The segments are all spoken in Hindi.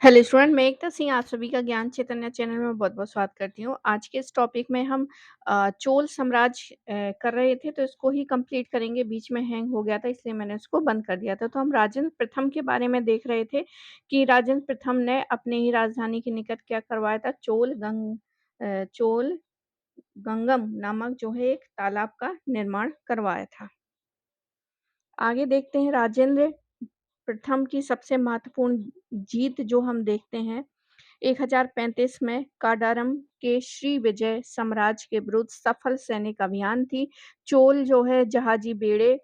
हेलो स्टूडेंट, मैं एकता सिंह आप सभी का ज्ञान चैतन्य चैनल में बहुत-बहुत स्वागत करती हूँ। आज के इस टॉपिक में हम चोल साम्राज्य कर रहे थे तो इसको ही कंप्लीट करेंगे। बीच में हैंग हो गया था इसलिए मैंने उसको बंद कर दिया था। तो हम राजेंद्र प्रथम के बारे में देख रहे थे कि राजेंद्र प्रथम ने अपने ही राजधानी के निकट क्या करवाया था, चोल गंगम नामक जो है एक तालाब का निर्माण करवाया था। आगे देखते हैं राजेंद्र प्रथम की सबसे महत्वपूर्ण जीत जो हम देखते हैं 1035 में काडारम के श्री विजय साम्राज्य के विरुद्ध सफल सैनिक अभियान थी। चोल जो है जहाजी बेड़े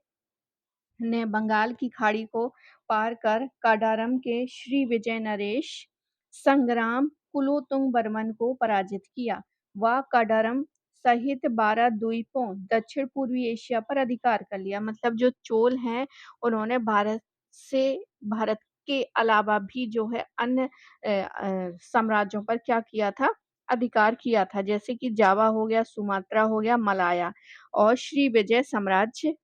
ने बंगाल की खाड़ी को पार कर काडारम के श्री विजय नरेश संग्राम कुलोतुंग बर्मन को पराजित किया। वह काडारम सहित 12 द्वीपों दक्षिण पूर्वी एशिया पर अधिकार कर लिया। मतलब जो चोल हैं उन्होंने भारत के अलावा भी जो है अन्य साम्राज्यों पर क्या किया था, अधिकार किया था। जैसे कि जावा हो गया, सुमात्रा हो गया, मलाया और श्री विजय साम्राज्य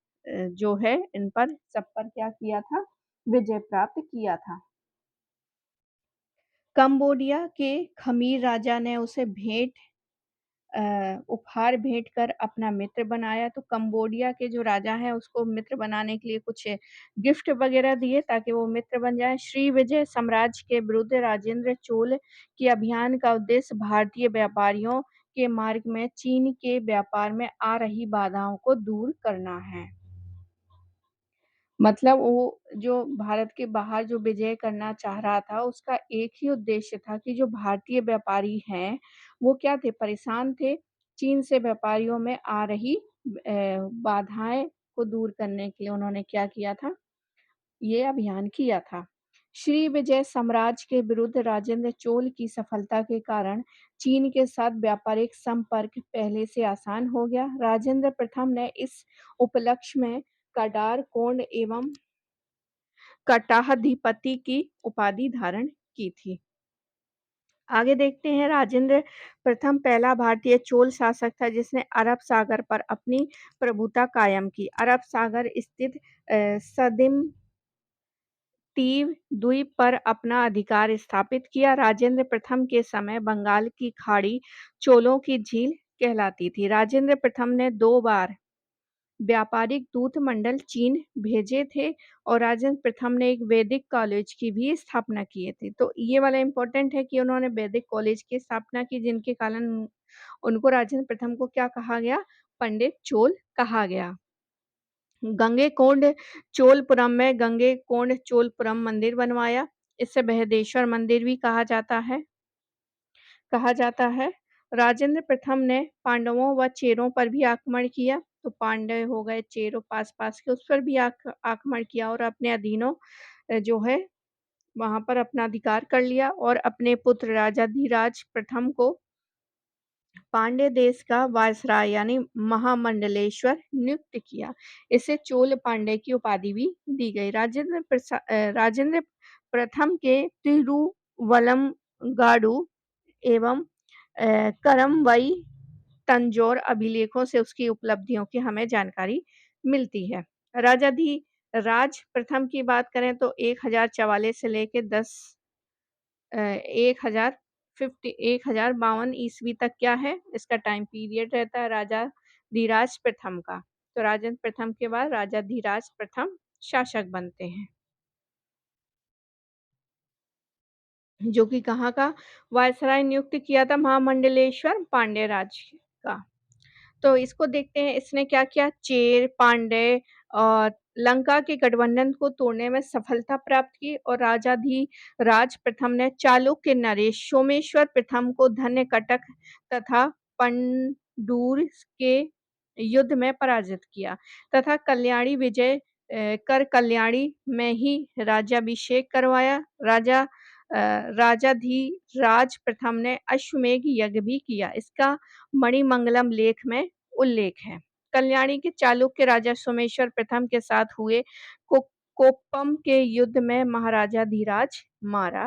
जो है इन पर सब पर क्या किया था, विजय प्राप्त किया था। कंबोडिया के खमीर राजा ने उसे उपहार भेंट कर अपना मित्र बनाया। तो कंबोडिया के जो राजा हैं उसको मित्र बनाने के लिए कुछ गिफ्ट वगैरह दिए ताकि वो मित्र बन जाए। श्री विजय साम्राज्य के विरुद्ध राजेंद्र चोल के अभियान का उद्देश्य भारतीय व्यापारियों के मार्ग में चीन के व्यापार में आ रही बाधाओं को दूर करना है। मतलब वो जो भारत के बाहर जो विजय करना चाह रहा था, उसका एक ही उद्देश्य था कि जो भारतीय व्यापारी हैं, वो क्या थे, परेशान थे। चीन से व्यापारियों में आ रही बाधाएँ को दूर करने के लिए उन्होंने क्या किया था, ये अभियान किया था। श्री विजय साम्राज्य के विरुद्ध राजेंद्र चोल की सफलता के कारण चीन के साथ व्यापारिक संपर्क पहले से आसान हो गया। राजेंद्र प्रथम ने इस उपलक्ष्य में कडार, कोंड एवं कटाहधिपति की उपाधि धारण की थी। आगे देखते हैं राजेंद्र प्रथम पहला भारतीय चोल शासक था जिसने अरब सागर पर अपनी प्रभुता कायम की। अरब सागर स्थित सदिम तीव द्वीप पर अपना अधिकार स्थापित किया। राजेंद्र प्रथम के समय बंगाल की खाड़ी चोलों की झील कहलाती थी। राजेंद्र प्रथम ने 2 बार व्यापारिक दूत मंडल चीन भेजे थे और राजेंद्र प्रथम ने एक वैदिक कॉलेज की भी स्थापना किए थे। तो ये वाला इम्पोर्टेंट है कि उन्होंने वैदिक कॉलेज की स्थापना की जिनके कारण उनको राजेंद्र प्रथम को क्या कहा गया? पंडित चोल कहा गया। गंगैकोंड चोलपुरम में गंगैकोंड चोलपुरम मंदिर बनवाया। इसे बृहदेश्वर मंदिर भी कहा जाता है। राजेंद्र प्रथम ने पांडवों व चेरों पर भी आक्रमण किया। तो पांडव हो गए, चेरों पास-पास के, उस पर भी आक्रमण किया और अपने अधीनों जो है वहाँ पर अपना अधिकार कर लिया और अपने पुत्र राजा धीराज प्रथम को पांड्य देश का वायसराय यानी महामंडलेश्वर नियुक्त किया। इसे चोल पांड्य की उपाधि भी दी गई। राजेंद्र प्रथम के तिरुवलमगाडु एवं करमवई तंजौर अभिलेखों से उसकी उपलब्धियों की हमें जानकारी मिलती है। राजाधिराज प्रथम की बात करें तो 1044 से लेके 1052 ईस्वी तक क्या है, इसका टाइम पीरियड रहता है राजाधिराज प्रथम का। तो राजेंद्र प्रथम के बाद राजाधिराज प्रथम शासक बनते हैं। जो कि कहाँ का वायसराय नियुक्त किया था? महामंडलेश्वर पांड्य राज्य का। तो इसको देखते हैं इसने क्या किया? चेर, पांड्य और लंका के गठबंधन को तोड़ने में सफलता प्राप्त की और राजाधिराज प्रथम ने चालुक्य नरेश सोमेश्वर प्रथम को धन्यकटक तथा पंडूर के युद्ध में पराजित किया तथा कल्याणी विजय कर कल्याणी में ही राज्याभिषेक करवाया। राजाधिराज प्रथम ने अश्वमेध यज्ञ भी किया। इसका मणिमंगलम लेख में उल्लेख है। कल्याणी के चालुक्य राजा सोमेश्वर प्रथम के साथ हुए कोप्पम के युद्ध में महाराजा धीराज मारा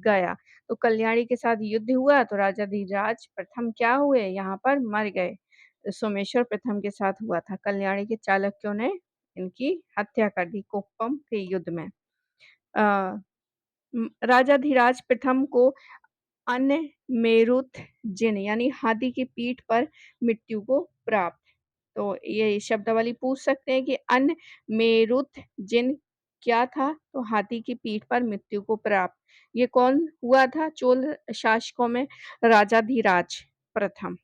गया। तो कल्याणी के साथ युद्ध हुआ तो राजा धीराज प्रथम क्या हुए? यहाँ पर मर गए। सोमेश्वर प्रथम के साथ हुआ था। कल्याणी के चालुक्यों ने इनकी हत्या कर दी कोप्पम के युद्ध में। राजाधिराज प्रथम को अनमेरुत्तजिन यानी हाथी की पीठ पर मृत्यु को प्राप्त। तो ये शब्दावली पूछ सकते हैं कि अनमेरुत्तजिन क्या था? तो हाथी की पीठ पर मृत्यु को प्राप्त। ये कौन हुआ था चोल शासकों में? राजाधिराज प्रथम।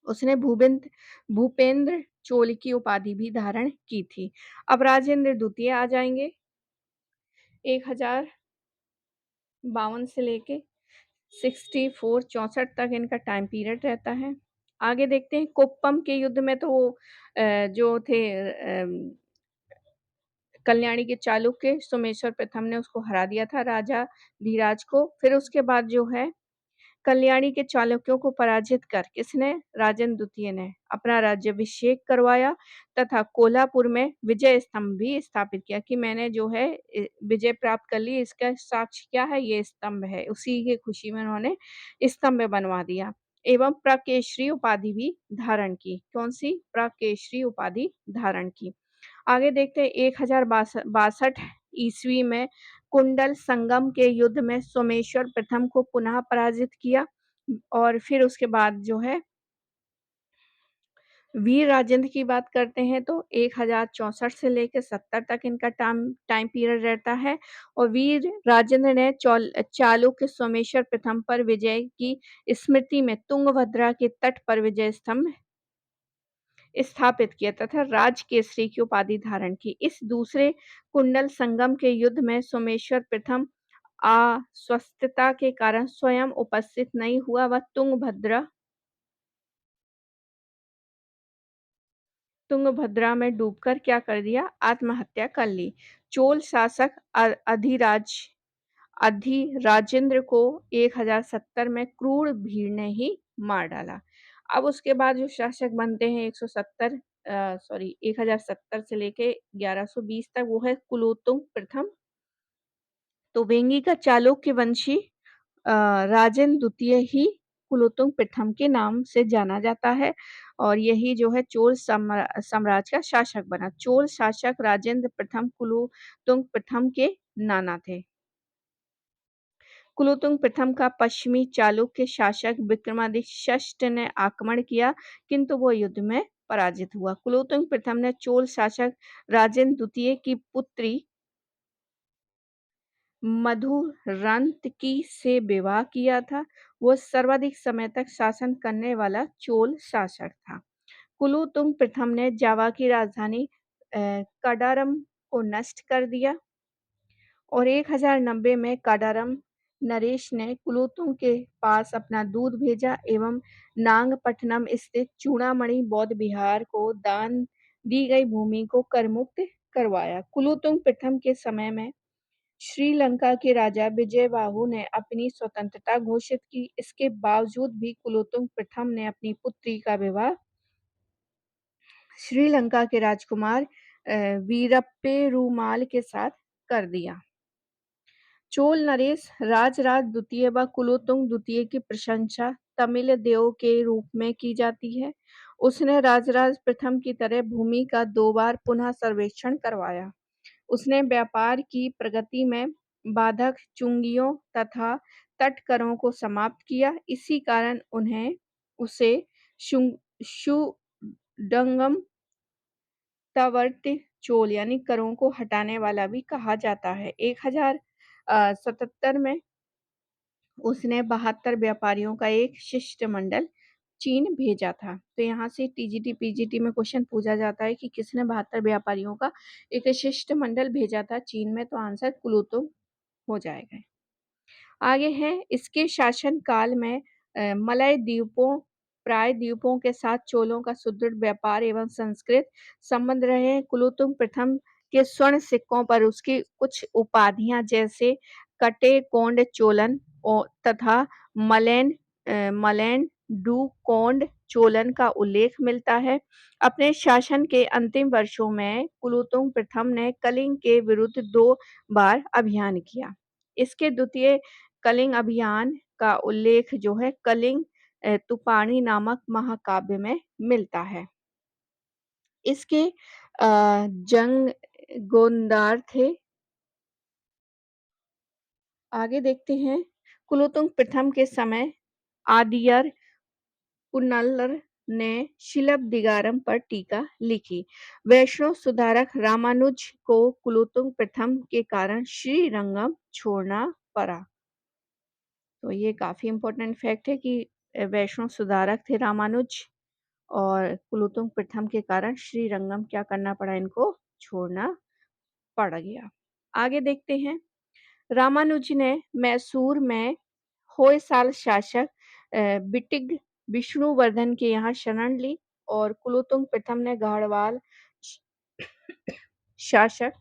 उसने भूपेंद्र चोल की उपाधि भी धारण की थी। अब राजेंद्र द्वितीय आ जाएँगे। 1052 से लेके 64 तक इनका टाइम पीरियड रहता है। आगे देखते हैं कोप्पम के युद्ध में तो वो जो थे कल्याणी के चालुक्य सोमेश्वर प्रथम ने उसको हरा दिया था राजा धीराज को। फिर उसके बाद जो है कल्याणी के चालुक्यों को पराजित कर किसने? राजेंद्र द्वितीय ने अपना राज्याभिषेक करवाया तथा कोल्हापुर में विजय स्तंभ भी स्थापित किया कि मैंने जो है विजय प्राप्त कर ली, इसका साक्ष्य क्या है? ये स्तंभ है। उसी की खुशी में उन्होंने स्तंभ बनवा दिया एवं प्रकेशरी उपाधि भी धारण की। कौन-सी? प्रकेशरी उपाधि धारण की। आगे देखते हैं 1062 ईस्वी में कुंडल संगम के युद्ध में सोमेश्वर प्रथम को पुनः पराजित किया और फिर उसके बाद जो है वीर राजेंद्र की बात करते हैं तो 1064 से लेकर 70 तक इनका टाइम पीरियड रहता है और वीर राजेंद्र ने चालुक्य सोमेश्वर प्रथम पर विजय की स्मृति में तुंगभद्रा के तट पर विजय स्तंभ स्थापित किया तथा राजकेसरी की उपाधि धारण की। इस दूसरे कुंडल संगम के युद्ध में सोमेश्वर प्रथम अस्वस्थता के कारण स्वयं उपस्थित नहीं हुआ। वह तुंगभद्रा में डूबकर क्या कर दिया? आत्महत्या कर ली। चोल शासक अधिराजेंद्र को 1070 में क्रूर भीड़ ने ही मार डाला। अब उसके बाद जो शासक बनते हैं 1070 से लेके 1120 तक वो है कुलोत्तुंग प्रथम। तो वेंगी का चालुक्य वंशी राजेंद्र द्वितीय ही कुलोत्तुंग प्रथम के नाम से जाना जाता है और यही जो है चोल साम्राज्य का शासक बना। चोल शासक राजेंद्र प्रथम कुलोत्तुंग प्रथम के नाना थे। कुलोत्तुंग प्रथम का पश्चिमी चालुक्य शासक विक्रमादित्य षष्ठ ने आक्रमण किया किंतु वो युद्ध में पराजित हुआ। कुलोत्तुंग प्रथम ने चोल शासक राजेंद्र द्वितीय की पुत्री मधुरंतकी से विवाह किया था। वो सर्वाधिक समय तक शासन करने वाला चोल शासक था। कुलोत्तुंग प्रथम ने जावा की राजधानी कडारम को नष्ट कर दिया और 1090 में कडारम नरेश ने कुलोत्तुंग के पास अपना दूत भेजा एवं नागपट्टनम स्थित चूड़ामणि बौद्ध विहार को दान दी गई भूमि को करमुक्त करवाया। कुलोत्तुंग प्रथम के समय में श्रीलंका के राजा विजयबाहु ने अपनी स्वतंत्रता घोषित की। इसके बावजूद भी कुलोत्तुंग प्रथम ने अपनी पुत्री का विवाह श्रीलंका के राजकुमार वीरप्पेरुमाल के साथ कर दिया। चोल नरेश राजराज द्वितीय व कुलोत्तुंग द्वितीय की प्रशंसा तमिल देव के रूप में की जाती है। उसने राजराज प्रथम की तरह भूमि का 2 बार पुनः सर्वेक्षण करवाया। उसने व्यापार की प्रगति में बाधक चुंगियों तथा तटकरों को समाप्त किया। इसी कारण उसे शुंडंगम तवर्ती चोल यानी करों को हटाने वाला भी कहा जाता है। 1077 में उसने 72 व्यापारियों का एक शिष्टमंडल चीन भेजा था। तो यहाँ से टीजीटी पीजीटी में क्वेश्चन पूछा जाता है कि किसने 72 व्यापारियों का एक शिष्टमंडल भेजा था चीन में? तो आंसर कुलोत्तुंग हो जाएगा। आगे है इसके शासन काल में मलय द्वीपों प्रायद्वीपों के साथ चोलों का सुदृढ़ व्यापार एवं संस्कृत संबंध रहे हैं। कुलोत्तुंग प्रथम के स्वर्ण सिक्कों पर उसकी कुछ उपाधियां जैसे कटे कोंड चोलन तथा मलैन डू कोंड चोलन का उल्लेख मिलता है। अपने शासन के अंतिम वर्षों में कुलोत्तुंग प्रथम ने कलिंग के विरुद्ध 2 बार अभियान किया। इसके द्वितीय कलिंग अभियान का उल्लेख जो है कलिंग तूपानी नामक महाकाव्य में मिलता है। इसके जंग गोंदार थे आगे देखते हैं, कुलोत्तुंग प्रथम के समय आदियर पुन्नालर ने शिलप्पदिगारम पर टीका लिखी। वैष्णव सुधारक रामानुज को कुलोत्तुंग प्रथम के कारण श्रीरंगम छोड़ना पड़ा। तो ये काफ़ी इम्पोर्टेंट फैक्ट है कि वैष्णव सुधारक थे रामानुज और कुलोत्तुंग प्रथम के कारण श्रीरंगम क्या करना पड़ा, इनको छोड़ना पड़ गया। आगे देखते हैं, रामानुज ने मैसूर में होयसाल शासक बिटिग विष्णुवर्धन के यहाँ शरण ली और कुलोत्तुंग प्रथम ने गाढ़वाल शासक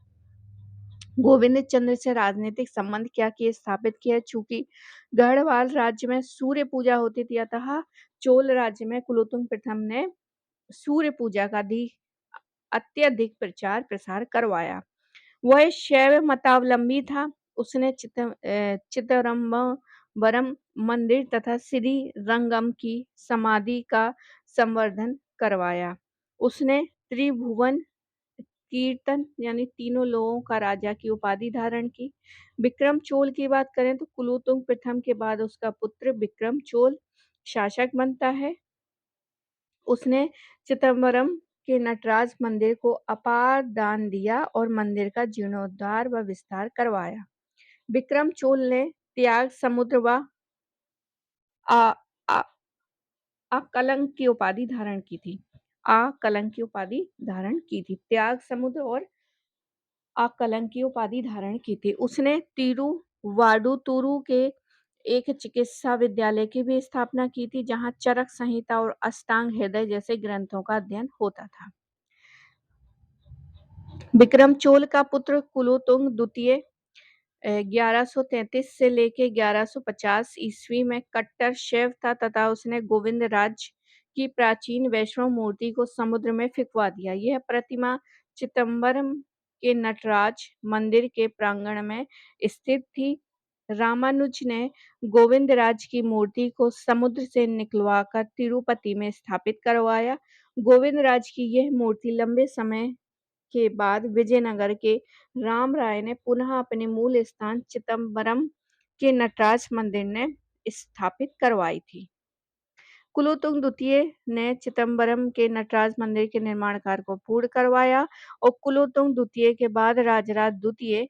गोविंद चंद्र से राजनीतिक संबंध क्या किए स्थापित किया। चूंकि गढ़वाल राज्य में सूर्य पूजा होती थी, अतः चोल राज्य में कुलोत्तुंग प्रथम ने सूर्य पूजा का अत्यधिक प्रचार प्रसार करवाया। वह शैव मतावलंबी था। उसने चिदम्बरम मंदिर तथा श्री रंगम की समाधि का संवर्धन करवाया। उसने त्रिभुवन कीर्तन यानी तीनों लोगों का राजा की उपाधि धारण की। विक्रम चोल की बात करें तो कुलोत्तुंग प्रथम के बाद उसका पुत्र विक्रम चोल शासक बनता है। उसने चिदम्बरम के नटराज मंदिर को अपार दान दिया और मंदिर का जीर्णोद्धार व विस्तार करवाया। विक्रम चोल ने त्याग समुद्र व आ, आ, अकलंक की उपाधि धारण की थी। अकलंक की उपाधि धारण की थी। त्याग समुद्र और अकलंक की उपाधि धारण की थी। उसने तिरुवाडुतुरु के एक चिकित्सा विद्यालय की भी स्थापना की थी, जहां चरक संहिता और अष्टांग हृदय जैसे ग्रंथों का अध्ययन होता था। विक्रम चोल का पुत्र कुलोत्तुंग द्वितीय 1133 से लेके 1150 ईस्वी में कट्टर शैव था तथा उसने गोविंद राज की प्राचीन वैष्णव मूर्ति को समुद्र में फेंकवा दिया। यह प्रतिमा चिदम्बरम के नटराज मंदिर के प्रांगण में स्थित थी। रामानुज ने गोविंदराज की मूर्ति को समुद्र से निकलवाकर तिरुपति में स्थापित करवाया। गोविंदराज की यह मूर्ति लंबे समय के बाद विजयनगर के राम राय ने पुनः अपने मूल स्थान चिदम्बरम के नटराज मंदिर ने स्थापित करवाई थी। कुलोत्तुंग द्वितीय ने चिदम्बरम के नटराज मंदिर के निर्माण कार्य को पूर्ण करवाया और कुलोत्तुंग द्वितीय के बाद राजराज द्वितीय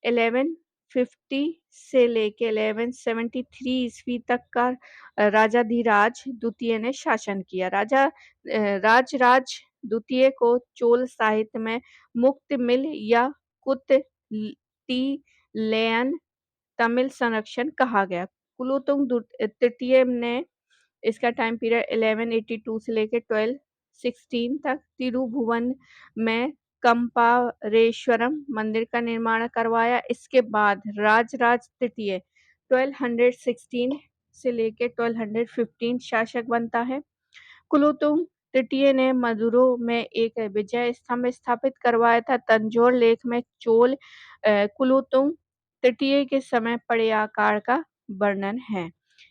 1150 से लेके 1173 ईस्वी तक का राजाधिराज द्वितीय ने शासन किया। राजराज द्वितीय को चोल साहित्य में मुक्तमिल या कुत्तिलयन तमिल संरक्षण कहा गया। कुलोत्तुंग तृतीय ने इसका टाइम पीरियड 1182 से लेकर 1216 तक तिरुभुवन में कंपारेश्वरम मंदिर का निर्माण करवाया। इसके बाद राजराज तृतीय 1216 से लेकर 1215 शासक बनता है। कुलोत्तुंग तृतीय ने मदुरै में एक विजय स्तंभ स्थापित करवाया था। तंजौर लेख में चोल कुलोत्तुंग तृतीय के समय बड़े आकार का वर्णन है।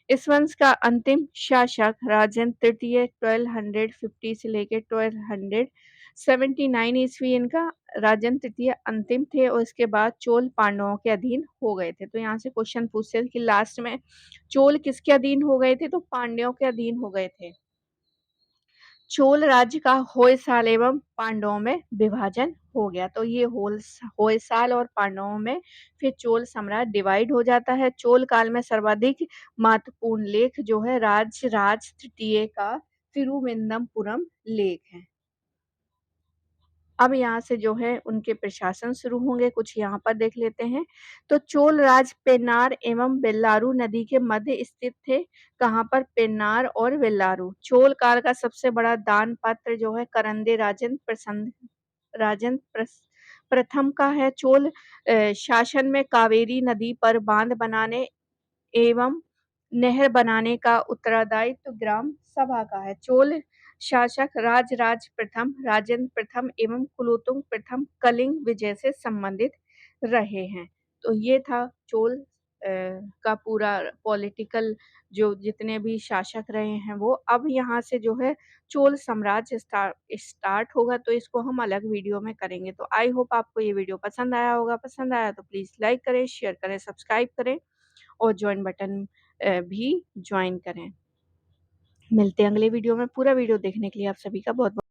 इस वंश का अंतिम शासक राजेंद्र तृतीय 1250 से लेकर 1279 ईस्वी इनका राजेंद्र तृतीय अंतिम थे और इसके बाद चोल पांडवों के अधीन हो गए थे। तो यहाँ से क्वेश्चन पूछते हैं कि लास्ट में चोल किसके अधीन हो गए थे, तो पांड्यों के अधीन हो गए थे। चोल राज्य का होयसाल एवं पांडवों में विभाजन हो गया। तो ये होयसाल और पांडवों में फिर चोल सम्राट डिवाइड हो जाता है। चोल काल में सर्वाधिक महत्वपूर्ण लेख जो है राजराज तृतीय का तिरुवनंतपुरम लेख है। अब यहाँ से जो है उनके प्रशासन शुरू होंगे, कुछ यहाँ पर देख लेते हैं। तो चोल राज पेन्नार एवं वेल्लारू नदी के मध्य स्थित थे। कहाँ पर? पेन्नार और वेल्लारू। चोल काल का सबसे बड़ा दान पत्र जो है करंदे राजेंद्र प्रथम का है। चोल शासन में कावेरी नदी पर बांध बनाने एवं नहर बनाने का उत्तरदायित्व ग्राम सभा का है। चोल शासक राजराज प्रथम, राजेंद्र प्रथम एवं कुलोत्तुंग प्रथम कलिंग विजय से संबंधित रहे हैं। तो ये था चोल का पूरा पॉलिटिकल जो जितने भी शासक रहे हैं वो अब यहाँ से जो है चोल साम्राज्य स्टार्ट होगा, तो इसको हम अलग वीडियो में करेंगे। तो आई होप आपको ये वीडियो पसंद आया होगा। पसंद आया तो प्लीज़ लाइक करें, शेयर करें, सब्सक्राइब करें और जॉइन बटन भी जॉइन करें। मिलते हैं अगले वीडियो में। पूरा वीडियो देखने के लिए आप सभी का बहुत-बहुत